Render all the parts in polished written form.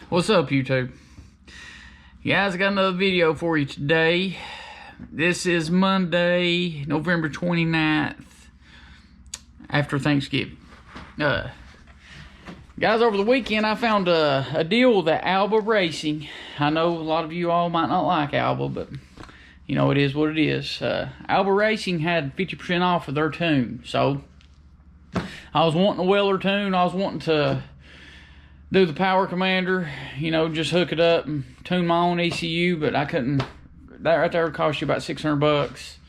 What's up, YouTube? Guys, I got another video for you today. This is Monday, November 29th, after Thanksgiving. Guys, over the weekend I found a deal with Alba Racing. I know a lot of you all might not like Alba, but you know, it is what it is. Alba Racing had 50% off of their tune, so I was wanting a Weller tune. I was wanting to do the Power Commander, you know, just hook it up and tune my own ECU, but I couldn't. That right there would cost you about 600 bucks.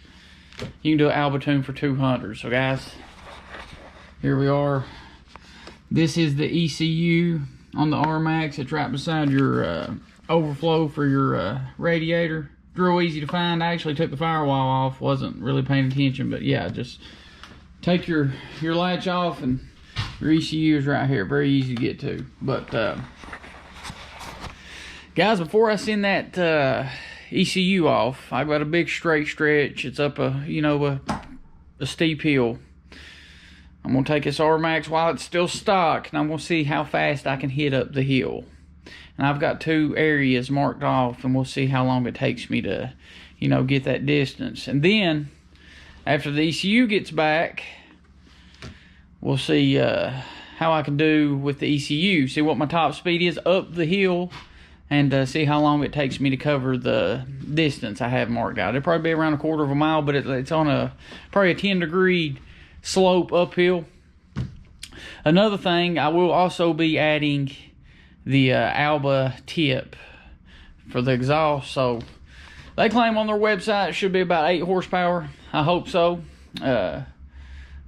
You can do an Alba tune for 200. So guys, here we are. This is the ECU on the Rmax. It's right beside your overflow for your radiator. It's real easy to find. I actually took the firewall off. Wasn't really paying attention, but yeah, just take your latch off and your ECU is right here. Very easy to get to. But guys, before I send that ECU off, I've got a big straight stretch. It's up a steep hill. I'm gonna take this Rmax while it's still stock, and I'm gonna see how fast I can hit up the hill. And I've got 2 areas marked off, and we'll see how long it takes me to, you know, get that distance. And then after the ECU gets back, we'll see how I can do with the ECU. See what my top speed is up the hill, and see how long it takes me to cover the distance I have marked out. It'll probably be around a quarter of a mile, but it's on probably a 10-degree slope uphill. Another thing, I will also be adding the Alba tip for the exhaust. So they claim on their website it should be about 8 horsepower. I hope so.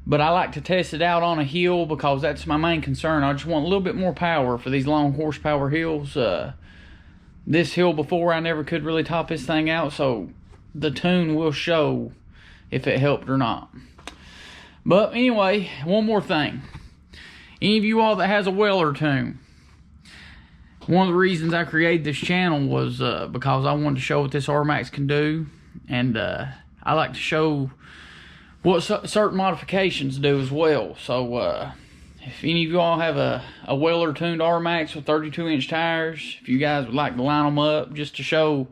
But I like to test it out on a hill because that's my main concern. I just want a little bit more power for these long horsepower hills. This hill before, I never could really top this thing out, so the tune will show if it helped or not. But anyway, one more thing. Any of you all that has a Weller tune, one of the reasons I created this channel was because I wanted to show what this Rmax can do, and I like to show what certain modifications do as well. So if any of you all have a Weller tuned Rmax with 32-inch tires, if you guys would like to line them up just to show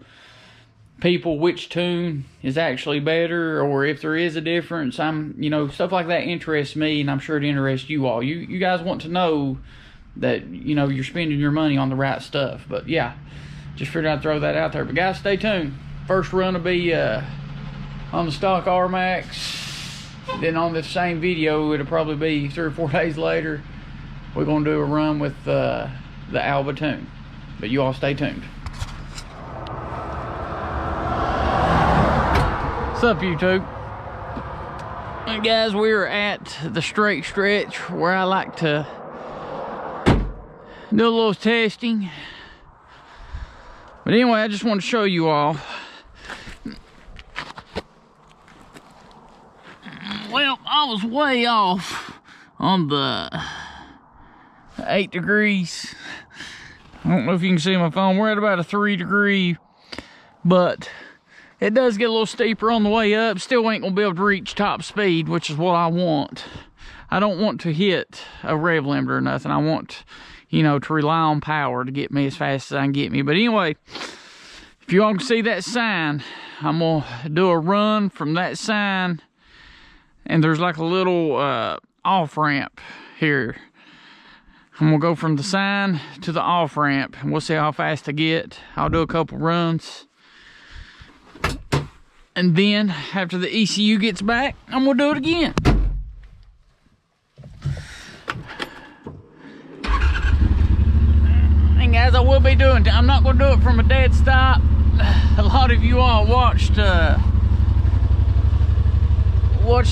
people which tune is actually better, or if there is a difference, you know, stuff like that interests me, and I'm sure it interests you all. You guys want to know that, you know, you're spending your money on the right stuff. But yeah, just figured I'd throw that out there. But guys, stay tuned. First run will be on the stock Rmax. Then on this same video, it'll probably be 3 or 4 days later, we're gonna do a run with the Alba tune. But you all stay tuned. What's up, YouTube? And guys, we're at the straight stretch where I like to do a little testing. But anyway, I just want to show you all. Well, I was way off on the 8 degrees. I don't know if you can see my phone. We're at about a 3 degree, but it does get a little steeper on the way up. Still ain't gonna be able to reach top speed, which is what I want. I don't want to hit a rev limiter or nothing. I want, you know, to rely on power to get me as fast as I can get me. But anyway, if you all can see that sign, I'm gonna do a run from that sign, and there's like a little off ramp here. I'm gonna go from the sign to the off ramp, and we'll see how fast I get. I'll do a couple runs, and then after the ECU gets back, I'm gonna do it again. And guys, I will be doing, I'm not gonna do it from a dead stop. A lot of you all watched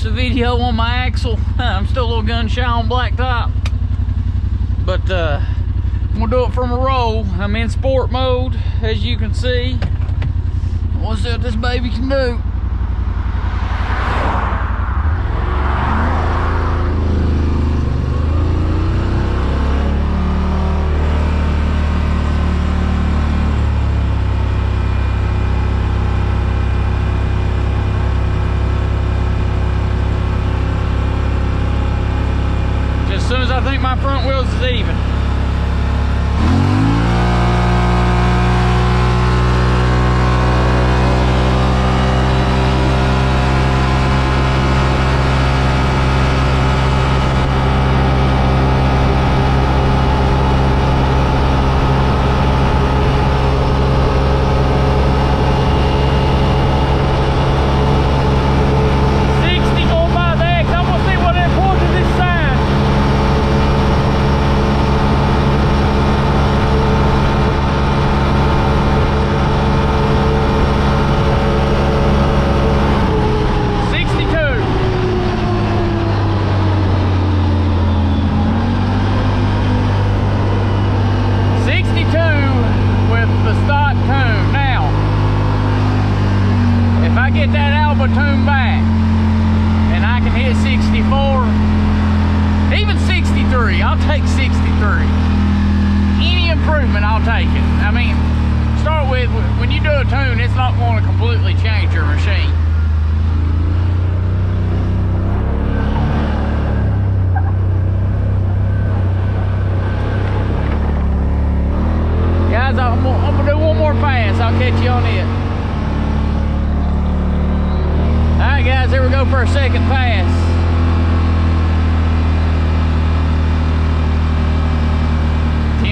the video on my axle. I'm still a little gun shy on blacktop, but I'm gonna do it from a roll. I'm in sport mode, as you can see. We'll see what this baby can do. Just as soon as I think my front wheels is even. I'll take 63. Any improvement, I'll take it. I mean, start with, when you do a tune, it's not going to completely change your machine. Guys, I'm gonna do one more pass. I'll catch you on it. Alright guys, here we go for a second pass.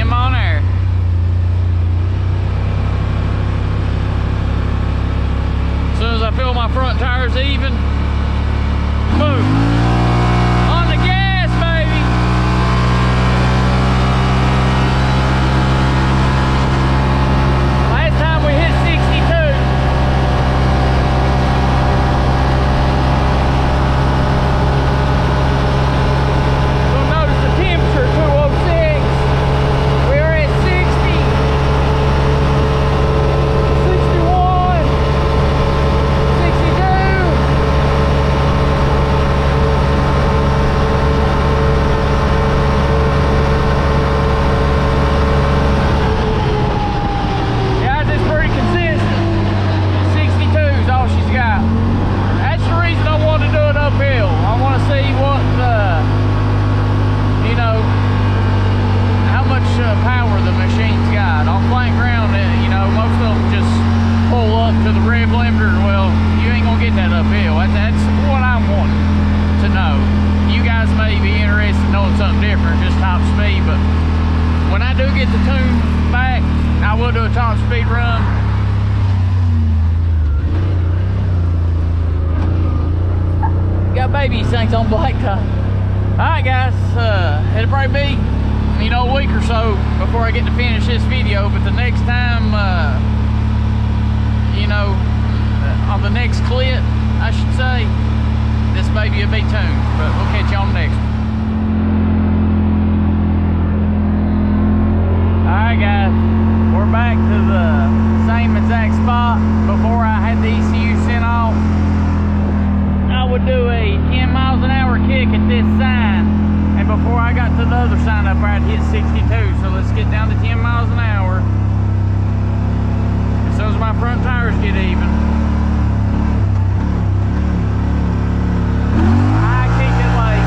On air. As soon as I feel my front tires even, boom. On the gas, baby. Last time we hit 62. You'll notice the temperature, 206. These things on blacktop. Alright guys, it'll probably be, you know, a week or so before I get to finish this video, but the next time, you know, on the next clip, I should say, this baby will be tuned, but we'll catch you on the next one. Alright guys, we're back to the same exact spot before I had the ECU sent off. I would do a 10 miles an hour kick at this sign, and before I got to the other sign up, I'd hit 62. So let's get down to 10 miles an hour as soon as my front tires get even. I kick it late.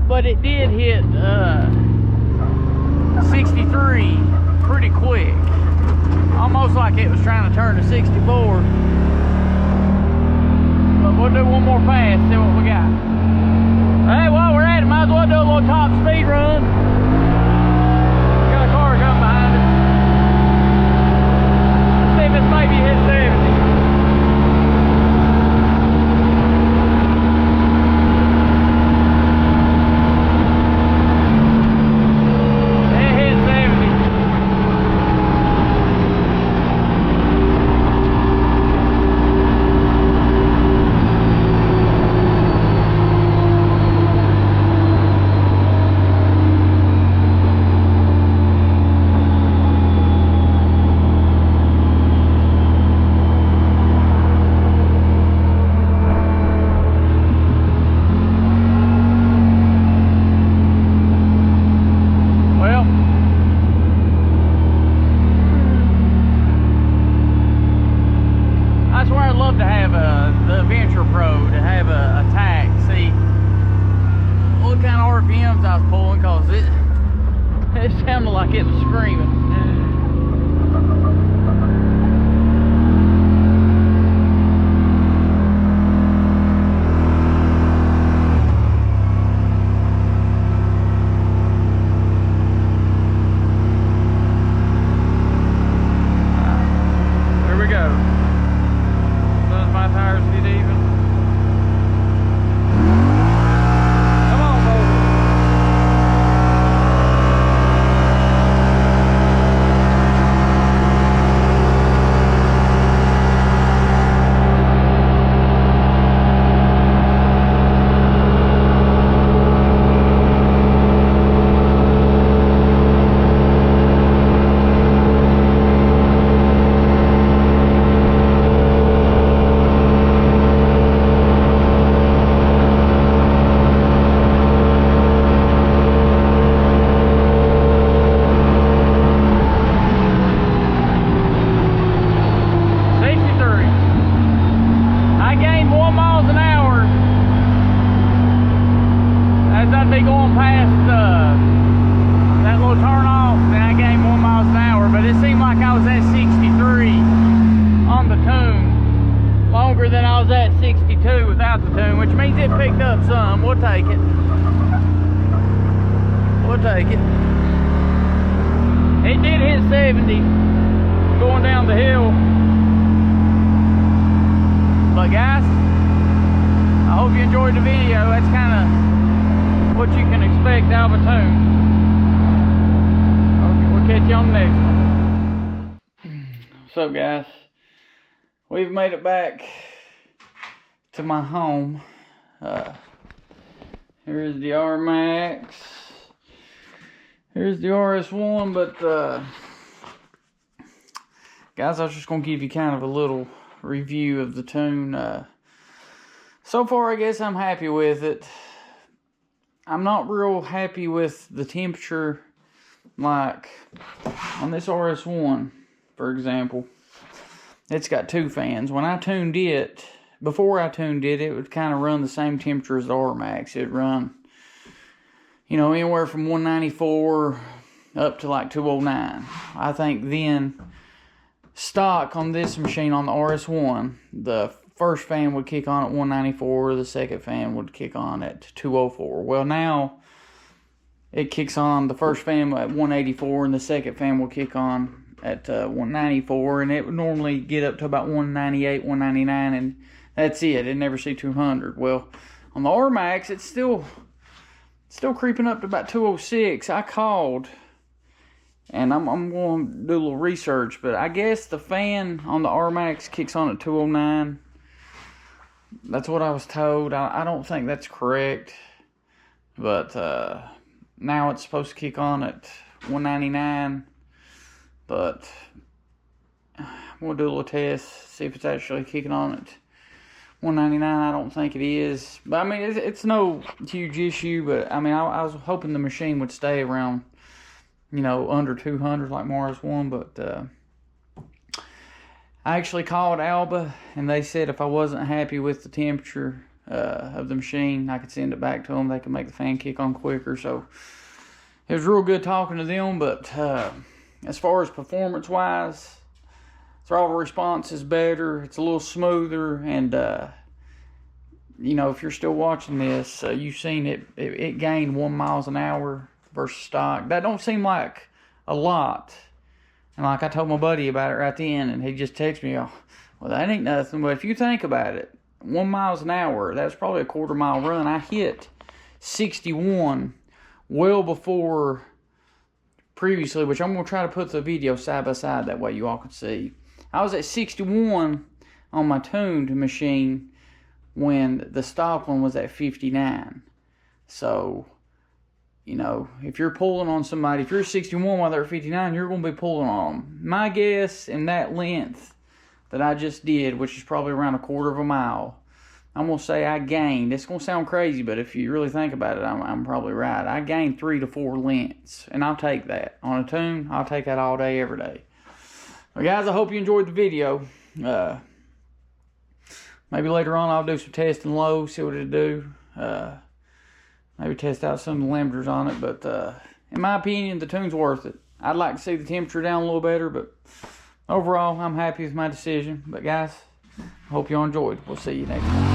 But it did hit 63 pretty quick, almost like it was trying to turn to 64. But we'll do one more pass, see what we got. Hey, while we're at it, might as well do a little top speed run. Got a car coming behind us. Let's see if this maybe hits 70. It sounded like it was screaming. Than I was at 62 without the tune, which means it picked up some. We'll take it. We'll take it. It did hit 70 going down the hill. But guys, I hope you enjoyed the video. That's kind of what you can expect out of a tune. Okay, we'll catch you on the next one. What's up, guys? We've made it back to my home. Here's the Rmax. Here's the RS1, but guys, I was just gonna give you kind of a little review of the tune. So far, I guess I'm happy with it. I'm not real happy with the temperature, like on this RS1, for example. It's got two fans. When I tuned it, before I tuned it, it would kind of run the same temperature as the Rmax. It'd run, you know, anywhere from 194 up to like 209. I think then, stock on this machine on the RS1, the first fan would kick on at 194, the second fan would kick on at 204. Well, now it kicks on the first fan at 184 and the second fan will kick on at 194, and it would normally get up to about 198, 199, and that's it. It never see 200. Well, on the Rmax, it's still creeping up to about 206. I called, and I'm going to do a little research, but I guess the fan on the Rmax kicks on at 209. That's what I was told. I don't think that's correct, but now it's supposed to kick on at 199. But we'll do a little test, see if it's actually kicking on at 199. I don't think it is. But I mean, it's no huge issue. But I mean, I was hoping the machine would stay around, you know, under 200 like Mars 1. But I actually called Alba, and they said if I wasn't happy with the temperature of the machine, I could send it back to them. They could make the fan kick on quicker. So it was real good talking to them. But as far as performance-wise, throttle response is better. It's a little smoother, and you know, if you're still watching this, you've seen it gained 1 miles an hour versus stock. That don't seem like a lot. And like I told my buddy about it right then, and he just texted me, "Oh, well, that ain't nothing." But if you think about it, 1 miles an hour, that's probably a quarter-mile run. I hit 61 well before previously, which I'm going to try to put the video side by side, that way you all can see. I was at 61 on my tuned machine when the stock one was at 59. So, you know, if you're pulling on somebody, if you're 61 while they're at 59, you're going to be pulling on them. My guess, in that length that I just did, which is probably around a quarter of a mile, I'm going to say I gained, it's going to sound crazy, but if you really think about it, I'm probably right. I gained 3 to 4 lengths, and I'll take that. On a tune, I'll take that all day, every day. Well, guys, I hope you enjoyed the video. Maybe later on I'll do some testing low, see what it'll do. Maybe test out some of the limiters on it, but in my opinion, the tune's worth it. I'd like to see the temperature down a little better, but overall, I'm happy with my decision. But guys, I hope y'all enjoyed. We'll see you next time.